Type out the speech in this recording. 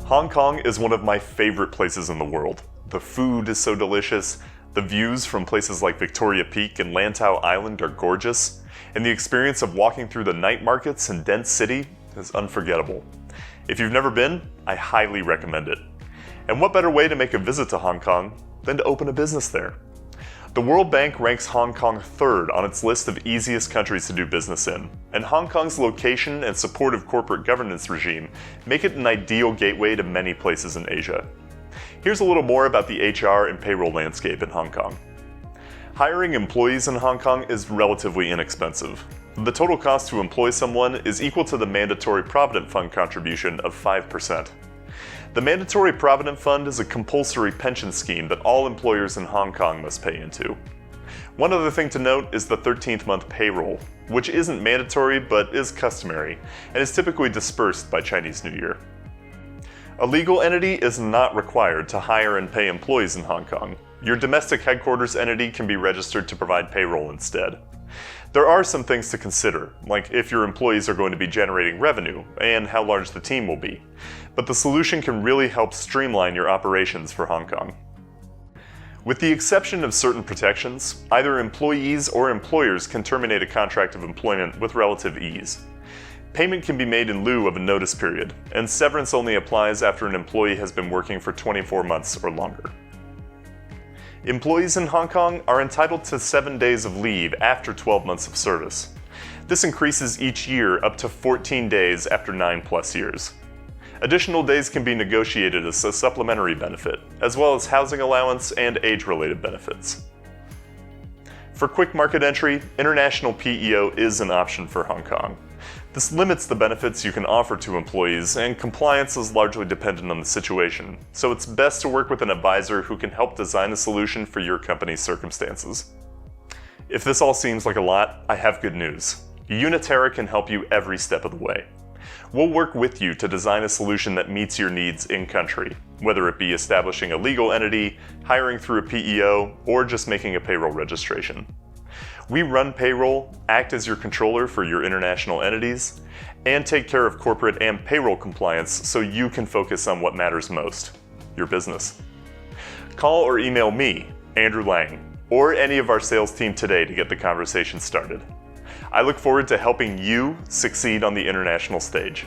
Hong Kong is one of my favorite places in the world. The food is so delicious, the views from places like Victoria Peak and Lantau Island are gorgeous, and the experience of walking through the night markets in dense city is unforgettable. If you've never been, I highly recommend it. And what better way to make a visit to Hong Kong than to open a business there? The World Bank ranks Hong Kong third on its list of easiest countries to do business in, and Hong Kong's location and supportive corporate governance regime make it an ideal gateway to many places in Asia. Here's a little more about the HR and payroll landscape in Hong Kong. Hiring employees in Hong Kong is relatively inexpensive. The total cost to employ someone is equal to the mandatory Provident Fund contribution of 5%. The Mandatory Provident Fund is a compulsory pension scheme that all employers in Hong Kong must pay into. One other thing to note is the 13th month payroll, which isn't mandatory but is customary, and is typically dispersed by Chinese New Year. A legal entity is not required to hire and pay employees in Hong Kong. Your domestic headquarters entity can be registered to provide payroll instead. There are some things to consider, like if your employees are going to be generating revenue and how large the team will be, but the solution can really help streamline your operations for Hong Kong. With the exception of certain protections, either employees or employers can terminate a contract of employment with relative ease. Payment can be made in lieu of a notice period, and severance only applies after an employee has been working for 24 months or longer. Employees in Hong Kong are entitled to 7 days of leave after 12 months of service. This increases each year up to 14 days after 9+ years. Additional days can be negotiated as a supplementary benefit, as well as housing allowance and age-related benefits. For quick market entry, international PEO is an option for Hong Kong. This limits the benefits you can offer to employees, and compliance is largely dependent on the situation, so it's best to work with an advisor who can help design a solution for your company's circumstances. If this all seems like a lot, I have good news. UnaTerra can help you every step of the way. We'll work with you to design a solution that meets your needs in-country, whether it be establishing a legal entity, hiring through a PEO, or just making a payroll registration. We run payroll, act as your controller for your international entities, and take care of corporate and payroll compliance so you can focus on what matters most, your business. Call or email me, Andrew Lang, or any of our sales team today to get the conversation started. I look forward to helping you succeed on the international stage.